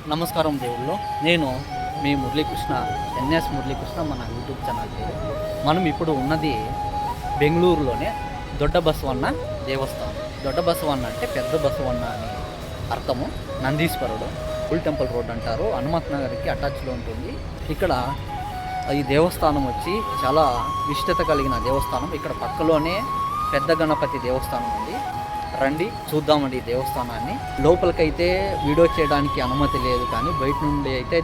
నమస్కారం దేవుళ్ళు. నేను మీ మురళీకృష్ణ, ఎన్ఎస్ మురళీకృష్ణ, మన యూట్యూబ్ ఛానల్ పేరు. మనం ఇప్పుడు ఉన్నది బెంగళూరులోనే దొడ్డ బసవన్న దేవస్థానం. దొడ్డ బసవన్న అంటే పెద్ద బసవన్న అని అర్థము. నందీశ్వరుడు, ఫుల్ టెంపుల్ రోడ్ అంటారు. హనుమత్ నగర్కి అటాచ్లో ఉంటుంది. ఇక్కడ ఈ దేవస్థానం వచ్చి చాలా విశిష్టత కలిగిన దేవస్థానం. ఇక్కడ పక్కలోనే పెద్ద గణపతి దేవస్థానం ఉంది. రండి చూద్దామండి ఈ దేవస్థానాన్ని. లోపలికైతే వీడియో చేయడానికి అనుమతి లేదు, కానీ బయట నుండి అయితే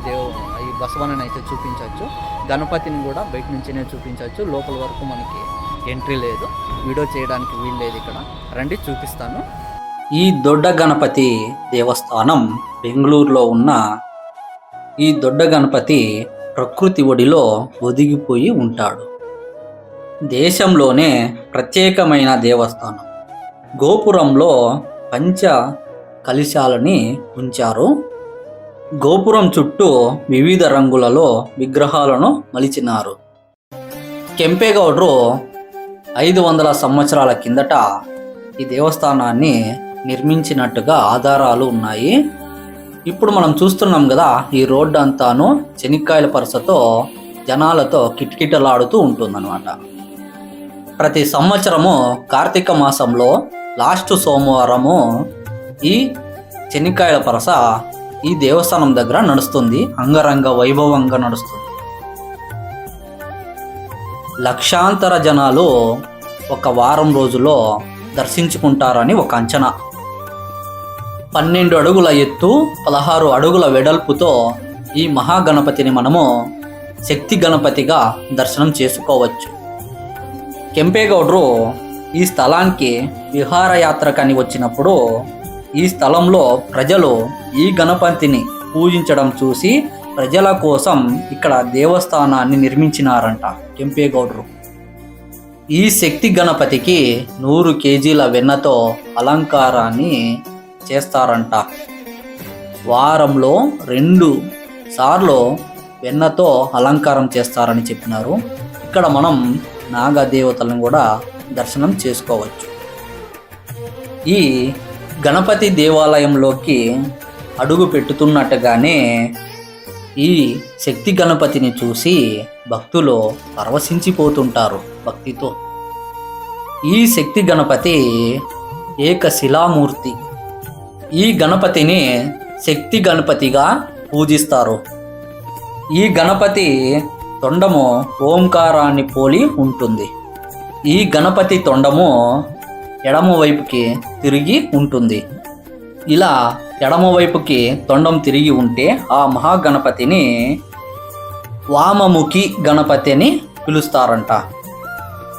ఈ బసవన్నని అయితే చూపించవచ్చు. గణపతిని కూడా బయట నుంచినే చూపించవచ్చు. లోపల వరకు మనకి ఎంట్రీ లేదు, వీడియో చేయడానికి వీలు లేదు. ఇక్కడ రండి చూపిస్తాను. ఈ దొడ్డ గణపతి దేవస్థానం బెంగళూరులో ఉన్న ఈ దొడ్డ గణపతి ప్రకృతి ఒడిలో ఒదిగిపోయి ఉంటాడు. దేశంలోనే ప్రత్యేకమైన దేవస్థానం. గోపురంలో పంచ కలశాలని ఉంచారు. గోపురం చుట్టూ వివిధ రంగులలో విగ్రహాలను మలిచినారు. కెంపేగౌడరు 500 సంవత్సరాల కిందట ఈ దేవస్థానాన్ని నిర్మించినట్టుగా ఆధారాలు ఉన్నాయి. ఇప్పుడు మనం చూస్తున్నాం కదా, ఈ రోడ్డు అంతాను చెనిక్కాయల పరసతో జనాలతో కిటకిటలాడుతూ ఉంటుందన్నమాట. ప్రతి సంవత్సరము కార్తీక మాసంలో లాస్ట్ సోమవారము ఈ చెనిక్కాయల పరస ఈ దేవస్థానం దగ్గర నడుస్తుంది. అంగరంగ వైభవంగా నడుస్తుంది. లక్షాంతర జనాలు ఒక వారం రోజుల్లో దర్శించుకుంటారని ఒక అంచనా. 12 అడుగుల ఎత్తు, 16 అడుగుల వెడల్పుతో ఈ మహాగణపతిని మనము శక్తి గణపతిగా దర్శనం చేసుకోవచ్చు. కెంపేగౌడరు ఈ స్థలానికి విహారయాత్రకని వచ్చినప్పుడు ఈ స్థలంలో ప్రజలు ఈ గణపతిని పూజించడం చూసి ప్రజల కోసం ఇక్కడ దేవస్థానాన్ని నిర్మించినారంట కెంపేగౌడరు. ఈ శక్తి గణపతికి 100 కేజీల వెన్నతో అలంకారాన్ని చేస్తారంట. వారంలో 2 సార్లు వెన్నతో అలంకారం చేస్తారని చెప్పినారు. ఇక్కడ మనం నాగదేవతలను కూడా దర్శనం చేసుకోవచ్చు. ఈ గణపతి దేవాలయంలోకి అడుగు పెట్టుతున్నట్టుగానే ఈ శక్తి గణపతిని చూసి భక్తులు పరవశించిపోతుంటారు భక్తితో. ఈ శక్తి గణపతి ఏకశిలామూర్తి. ఈ గణపతిని శక్తి గణపతిగా పూజిస్తారు. ఈ గణపతి తొండము ఓంకారాన్ని పోలి ఉంటుంది. ఈ గణపతి తొండము ఎడమ వైపుకి తిరిగి ఉంటుంది. ఇలా ఎడమ వైపుకి తొండం తిరిగి ఉంటే ఆ మహాగణపతిని వామముఖి గణపతి అని పిలుస్తారంట.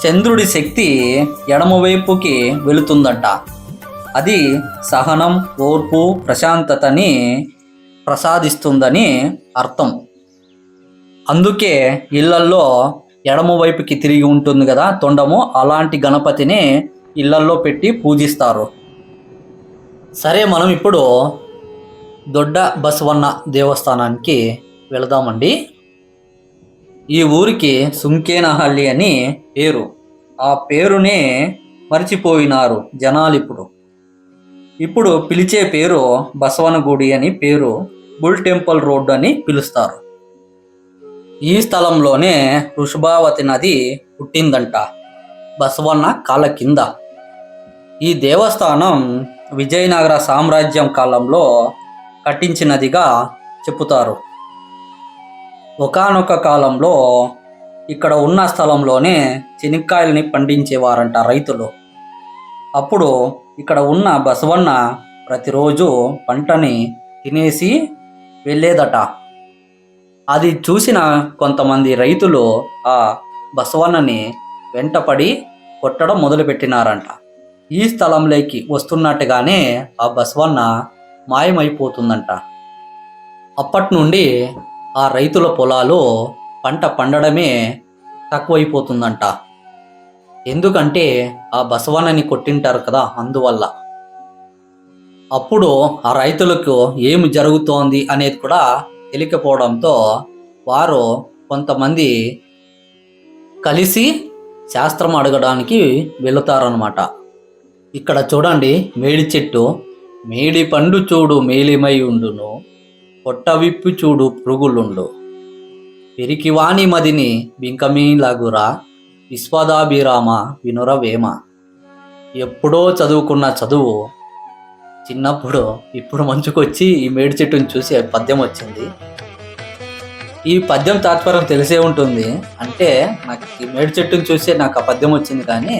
చంద్రుడి శక్తి ఎడమ వైపుకి వెళుతుందంట. అది సహనం, ఓర్పు, ప్రశాంతతని ప్రసాదిస్తుందని అర్థం. అందుకే ఇళ్లల్లో ఎడమ వైపుకి తిరిగి ఉంటుంది కదా తొండము, అలాంటి గణపతిని ఇళ్లల్లో పెట్టి పూజిస్తారు. సరే, మనం ఇప్పుడు దొడ్డ బసవన్న దేవస్థానానికి వెళదామండి. ఈ ఊరికి సుంకేనహల్లి అని పేరు. ఆ పేరునే మర్చిపోయినారు జనాలు. ఇప్పుడు పిలిచే పేరు బసవన గుడి అని పేరు. బుల్ టెంపుల్ రోడ్ అని పిలుస్తారు. ఈ స్థలంలోనే వృషభావతి నది పుట్టిందంట బసవన్న కాళ్ళ కింద. ఈ దేవస్థానం విజయనగర సామ్రాజ్యం కాలంలో కట్టించినదిగా చెప్పుతారు. ఒకానొక కాలంలో ఇక్కడ ఉన్న స్థలంలోనే చెనిక్కాయలని పండించేవారంట రైతులు. అప్పుడు ఇక్కడ ఉన్న బసవన్న ప్రతిరోజు పంటని తినేసి వెళ్ళేదట. అది చూసిన కొంతమంది రైతులు ఆ బసవన్నని వెంటపడి కొట్టడం మొదలుపెట్టినారంట. ఈ స్థలంలోకి వస్తున్నట్టుగానే ఆ బసవన్న మాయమైపోతుందంట. అప్పటి నుండి ఆ రైతుల పొలాలు పంట పండడమే తక్కువైపోతుందంట. ఎందుకంటే ఆ బసవన్నని కొట్టింటారు కదా, అందువల్ల. అప్పుడు ఆ రైతులకు ఏమి జరుగుతోంది అనేది కూడా తెలియకపోవడంతో వారు కొంతమంది కలిసి శాస్త్రం అడగడానికి వెళుతారనమాట. ఇక్కడ చూడండి, మేడి చెట్టు. మేడి పండు చూడు మేలిమై ఉండును, పొట్ట విప్పి చూడు పురుగులుండు, పిరికివాని మదిని బింకమీలగురా, విశ్వదాభిరామ వినురవేమ. ఎప్పుడో చదువుకున్న చదువు చిన్నప్పుడు ఇప్పుడు మంచుకొచ్చి ఈ మేడి చెట్టుని చూసి పద్యం వచ్చింది. ఈ పద్యం తాత్పర్యం తెలిసే ఉంటుంది. అంటే నాకు ఈ మేడి చెట్టుని చూసే నాకు ఆ పద్యం వచ్చింది, కానీ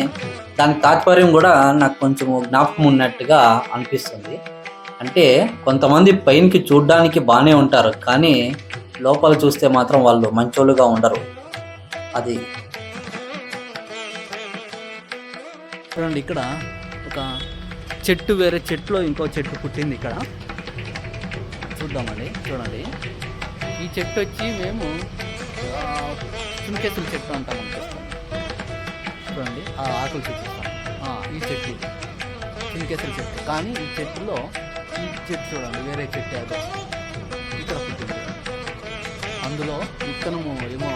దాని తాత్పర్యం కూడా నాకు కొంచెం జ్ఞాపకం ఉన్నట్టుగా అనిపిస్తుంది. అంటే కొంతమంది పైనకి చూడ్డానికి బాగానే ఉంటారు, కానీ లోపల చూస్తే మాత్రం వాళ్ళు మంచోళ్ళుగా ఉండరు. అది చూడండి, ఇక్కడ ఒక చెట్టు వేరే చెట్టులో ఇంకో చెట్టు పుట్టింది. ఇక్కడ చూద్దామండి. చూడండి, ఈ చెట్టు వచ్చి మేము చుంకేసుల చెట్టు అంటాం అనిపిస్తాం. చూడండి, ఆ ఆకులు చూపిస్తాం. ఈ చెట్టు చుంకేసుల చెట్టు, కానీ ఈ చెట్టులో ఈ చెట్టు చూడండి వేరే చెట్టు అదో ఇక్కడ పుట్టింది. అందులో విత్తనము ఏమో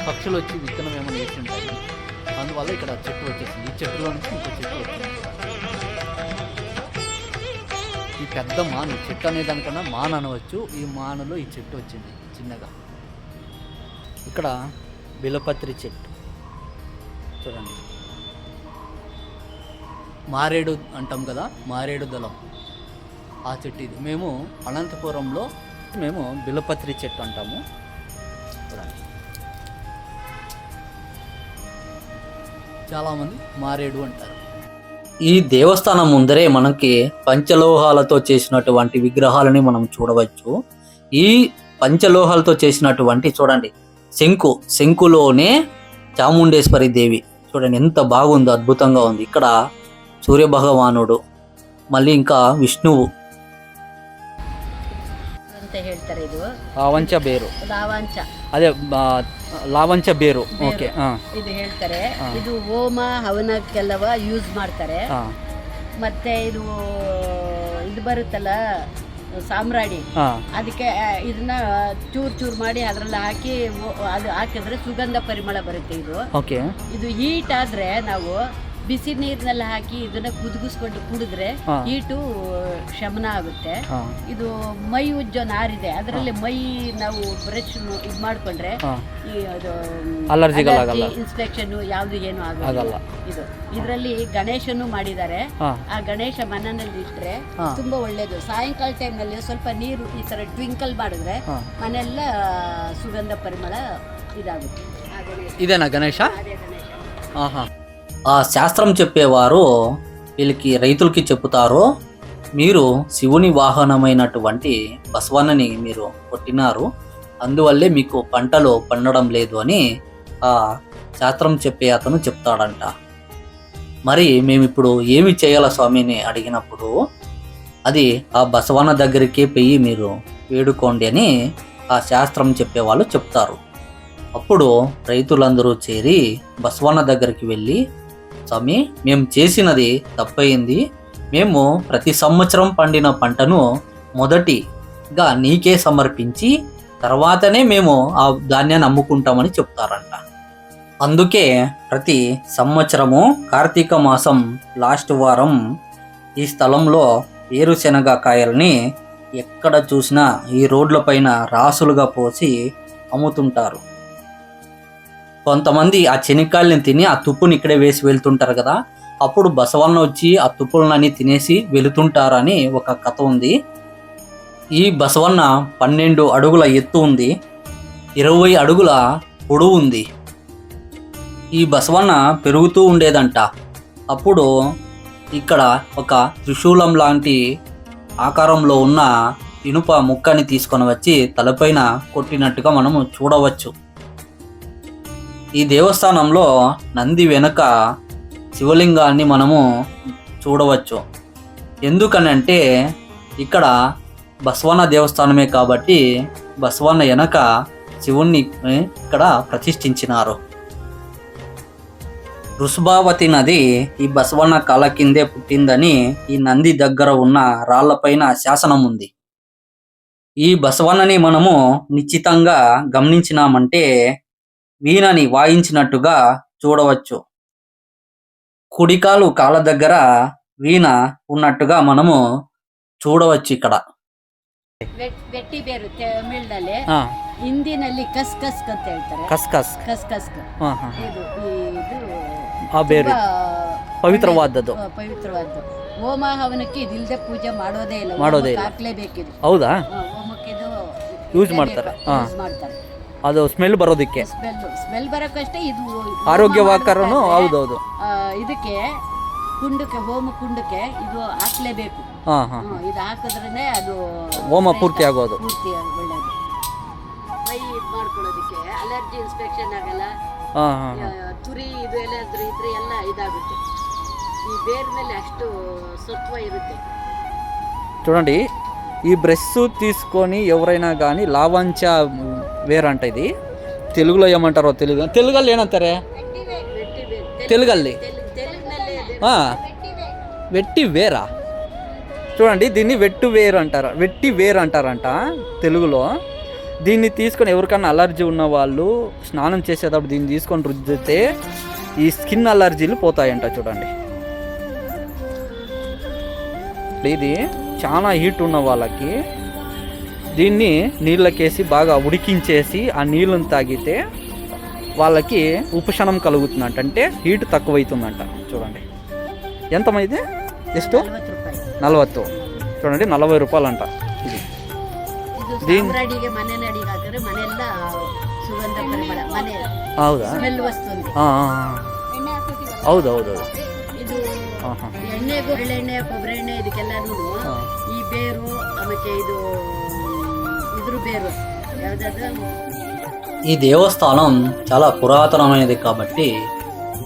పక్షులు వచ్చి విత్తనం ఏమో వేసి ఉంటాయి, అందువల్ల ఇక్కడ చెట్టు వచ్చేసింది. ఈ చెట్టులో నుంచి ఇంకో చెట్టు వచ్చింది. ఈ పెద్ద మాను చెట్టు అనే దానికన్నా మాను అనవచ్చు. ఈ మానులో ఈ చెట్టు వచ్చింది చిన్నగా. ఇక్కడ బిలపత్రి చెట్టు చూడండి, మారేడు అంటాం కదా, మారేడు దళం ఆ చెట్టు ఇది. మేము అనంతపురంలో మేము బిలపత్రి చెట్టు అంటాము. చూడండి, చాలామంది మారేడు అంటారు. ఈ దేవస్థానం ముందరే మనకి పంచలోహాలతో చేసినటువంటి విగ్రహాలని మనం చూడవచ్చు. ఈ పంచలోహాలతో చేసినటువంటి చూడండి శంకులోనే చాముండేశ్వరి దేవి చూడండి ఎంత బాగుందో, అద్భుతంగా ఉంది. ఇక్కడ సూర్య భగవానుడు, మళ్ళీ ఇంకా విష్ణువు. ಹೇಳ್ತಾರೆ ಇದು ಲಾವಂಚ ಬೇರು, ಲಾವಂಚ ಅದೇ ಲಾವಂಚ ಬೇರು. ಓಕೆ, ಇದು ಹೇಳ್ತಾರೆ. ಇದು ಹೋಮ ಹವನಕ್ಕೆಲ್ಲವ ಯೂಸ್ ಮಾಡ್ತಾರೆ. ಮತ್ತೆ ಇದು ಬರುತ್ತಲ್ಲ ಸಾಮ್ರಾಣಿ, ಅದಕ್ಕೆ ಇದನ್ನ ಚೂರ್ ಮಾಡಿ ಅದ್ರಲ್ಲಿ ಹಾಕಿ ಅದು ಹಾಕಿದ್ರೆ ಸುಗಂಧ ಪರಿಮಳ ಬರುತ್ತೆ. ಇದು ಹೀಟ್ ಆದ್ರೆ ನಾವು ಬಿಸಿ ನೀರಿನಲ್ಲಿ ಹಾಕಿ ಇದನ್ನ ಕುದಿಸ್ಕೊಂಡು ಕುಡಿದ್ರೆ ಹೀಟು ಶಮನ ಆಗುತ್ತೆ. ಇದು ಮೈ ಉಜ್ಜೋ ನಾರಿದೆ, ಅದರಲ್ಲಿ ಮೈ ನಾವು ಬ್ರಷ್ ಇದು ಮಾಡ್ಕೊಂಡ್ರೆ ಅಲರ್ಜಿ ಇನ್ಸ್ಪೆಕ್ಷನ್ ಯಾವ್ದು ಏನು ಆಗಲ್ಲ. ಇದರಲ್ಲಿ ಗಣೇಶನು ಮಾಡಿದ್ದಾರೆ. ಆ ಗಣೇಶ ಮನೆಯಲ್ಲಿ ಇಟ್ರೆ ತುಂಬಾ ಒಳ್ಳೇದು. ಸಾಯಂಕಾಲ ಟೈಮ್ ನಲ್ಲಿ ಸ್ವಲ್ಪ ನೀರು ಈ ತರ ಟ್ವಿಂಕಲ್ ಮಾಡಿದ್ರೆ ಮನೆಲ್ಲ ಸುಗಂಧ ಪರಿಮಳ ಇದಾಗುತ್ತೆ. ಇದೇನಾ ಗಣೇಶ? ఆ శాస్త్రం చెప్పేవారు వీళ్ళకి రైతులకి చెప్పుతారు, మీరు శివుని వాహనమైనటువంటి బసవన్నని మీరు కొట్టినారు, అందువల్లే మీకు పంటలు పండడం లేదు అని ఆ శాస్త్రం చెప్పే అతను చెప్తాడంట. మరి మేమిప్పుడు ఏమి చేయాల స్వామిని అడిగినప్పుడు, అది ఆ బసవన్న దగ్గరికి పోయి మీరు వేడుకోండి అని ఆ శాస్త్రం చెప్పేవాళ్ళు చెప్తారు. అప్పుడు రైతులందరూ చేరి బసవన్న దగ్గరికి వెళ్ళి, స్వామి మేము చేసినది తప్పయింది, మేము ప్రతి సంవత్సరం పండిన పంటను మొదటిగా నీకే సమర్పించి తర్వాతనే మేము ఆ ధాన్యాన్ని అమ్ముకుంటామని చెప్తారంట. అందుకే ప్రతి సంవత్సరము కార్తీక మాసం లాస్ట్ వారం ఈ స్థలంలో వేరుశెనగ కాయల్ని ఎక్కడ చూసినా ఈ రోడ్ల పైన రాసులుగా పోసి అమ్ముతుంటారు. కొంతమంది ఆ శనక్కాయలని తిని ఆ తుప్పుని ఇక్కడే వేసి వెళ్తుంటారు కదా, అప్పుడు బసవన్న వచ్చి ఆ తుప్పులని తినేసి వెళుతుంటారని ఒక కథ ఉంది. ఈ బసవన్న 12 అడుగుల ఎత్తు ఉంది, 20 అడుగుల పొడవు ఉంది. ఈ బసవన్న పెరుగుతూ ఉండేదంట. అప్పుడు ఇక్కడ ఒక త్రిశూలం లాంటి ఆకారంలో ఉన్న ఇనుప ముక్కని తీసుకొని వచ్చి తలపైన కొట్టినట్టుగా మనము చూడవచ్చు. ఈ దేవస్థానంలో నంది వెనుక శివలింగాన్ని మనము చూడవచ్చు. ఎందుకనంటే ఇక్కడ బసవన్న దేవస్థానమే కాబట్టి బసవన్న వెనక శివుణ్ణి ఇక్కడ ప్రతిష్ఠించినారు. వృషభావతి నది ఈ బసవన్న కాళ్ళ కిందే పుట్టిందని ఈ నంది దగ్గర ఉన్న రాళ్లపైన శాసనం ఉంది. ఈ బసవన్నని మనము నిశ్చితంగా గమనించినామంటే వీణని వాయించినట్టుగా చూడవచ్చు. కుడికాలు కాళ్ళ దగ్గర వీణ ఉన్నట్టుగా మనము చూడవచ్చు ఇక్కడ. ವೆಟ್ಟಿ ಬೇರು ತಮಿಳ್ನಲ್ಲಿ, ಹಾಂ, ಹಿಂದಿನಲ್ಲಿ ಕಸ್ ಕಸ್ ಅಂತ ಹೇಳ್ತಾರೆ. ಕಸ್ ಕಸ್. ಕಸ್ ಕಸ್ ಹಾಂ ಹಾಂ, ಇದು ಆ ಬೇರು ತುಂಬಾ ಪವಿತ್ರವಾದದ್ದು. ಪವಿತ್ರವಾದ್ದು. ಹೋಮ ಹವನಕ್ಕೆ ಇದಿಲ್ಲದೆ ಪೂಜೆ ಮಾಡೋದೇ ಇಲ್ಲ. ಮಾಡೋದೇ ಇಲ್ಲ. ಹಾಕ್ಲೇಬೇಕಿದು. ಹೌದಾ? ಹೋಮಕ್ಕೆ ಇದು ಯೂಸ್ ಮಾಡ್ತಾರೆ. ಹಾಂ, ಯೂಸ್ ಮಾಡ್ತಾರೆ. ಅದು ಸ್ಮೆಲ್ ಬರೋದಕ್ಕೆ, ಸ್ಮೆಲ್ ಬರೋಕ್ಕಷ್ಟೇ ಇದು ಆರೋಗ್ಯವಾಕರನು. ಹೌದೌದು. ಇದಕ್ಕೆ ಕುಂಡಕ್ಕೆ, ಹೋಮ ಕುಂಡಕ್ಕೆ ಇದು ಹಾಕ್ಲೇಬೇಕು. ಹಾಂ ಹಾಂ, ಇದು ಹಾಕಿದ್ರೇ ಅದು ಹೋಮ ಪೂರ್ತಿ ಆಗೋದು. ಪೂರ್ತಿ ಒಳ್ಳೇದು. ಮೈ ಇದು ಮಾಡ್ಕೊಳ್ಳೋದಕ್ಕೆ ಅಲರ್ಜಿ ಇನ್ಸ್ಪೆಕ್ಷನ್ ಆಗಲ್ಲ. ಹಾಂ ಹಾಂ ಹಾಂ, ತುರಿ ಇದು ಎಲ್ಲ ಇದ್ರೆ ಎಲ್ಲ ಇದಾಗುತ್ತೆ. ಈ ಬೇರ್ ಮೇಲೆ అಷ್ಟು సత్వ ఇರುತ್ತೆ. చూడండి, ఈ బ్రష్ తీసుకొని ఎవరైనా కానీ లావంచ వేర్ అంట. ఇది తెలుగులో ఏమంటారో తెలుగಲ್ಲಿ ಏನಂತಾರೆ? తెలుగಲ್ಲಿ వెట్టి వేరా. చూడండి, దీన్ని వెట్టు వేరు అంటారు, వెట్టి వేరు అంటారంట తెలుగులో. దీన్ని తీసుకొని ఎవరికన్నా అలర్జీ ఉన్న వాళ్ళు స్నానం చేసేటప్పుడు దీన్ని తీసుకొని రుద్దితే ఈ స్కిన్ అలర్జీలు పోతాయంట. చూడండి, ఇది చాలా హీట్ ఉన్న వాళ్ళకి దీన్ని నీళ్ళకేసి బాగా ఉడికించేసి ఆ నీళ్ళని తాగితే వాళ్ళకి ఉపశమనం కలుగుతుందంట. అంటే హీట్ తక్కువైతుందంట. చూడండి, ఎంతమైంది? ಎಷ್ಟು? 40. చూడండి, 40 రూపాయలంట ఇది. సామ్రాడిಗೆ ಮನೆ ನಡಿಗೆ ಹಾಕಿದ್ರೆ ಮನೆಯೆಲ್ಲ ಸುಗಂಧ ಪರಿಮಳ, ಮನೆ ಹೌದಾ? ಸ್ಮೆಲ್ ವస్తుంది. ಹೌದೌದು. ಇದು ಎಣ್ಣೆಗೂ, ಎಳ್ಳೆಣ್ಣೆ, ಕೊಬ್ಬರಿ ಎಣ್ಣೆ, ಇದಕ್ಕೆಲ್ಲನೂ ಈ ಬೇರು, ಆಮೇಲೆ ಇದು ಇದ್ರ ಬೇರು ಯಾವ್ದಾದ್ರು. ఈ దేవస్థానం చాలా పురాతనమైనది కాబట్టి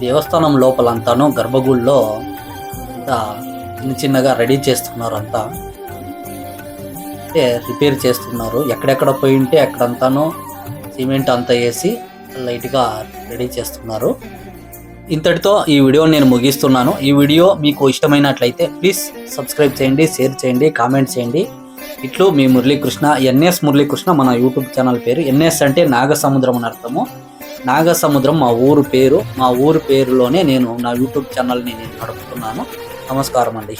దేవస్థానం లోపలంతాను గర్భగుడిలో అంతా చిన్నగా రెడీ చేస్తున్నారు. అంతా అంటే రిపేర్ చేస్తున్నారు. ఎక్కడెక్కడ పోయి ఉంటే అక్కడంతాను సిమెంట్ అంతా వేసి లైట్గా రెడీ చేస్తున్నారు. ఇంతటితో ఈ వీడియోని నేను ముగిస్తున్నాను. ఈ వీడియో మీకు ఇష్టమైనట్లయితే ప్లీజ్ సబ్స్క్రైబ్ చేయండి, షేర్ చేయండి, కామెంట్ చేయండి. ఇట్లు మీ మురళీకృష్ణ, ఎన్ఎస్ మురళీకృష్ణ మన యూట్యూబ్ ఛానల్ పేరు. ఎన్ఎస్ అంటే నాగసముద్రం అని అర్థము. నాగసముద్రం మా ఊరు పేరు. మా ఊరు పేరులోనే నేను నా యూట్యూబ్ ఛానల్ని నేను నడుపుతున్నాను. నమస్కారం అండి.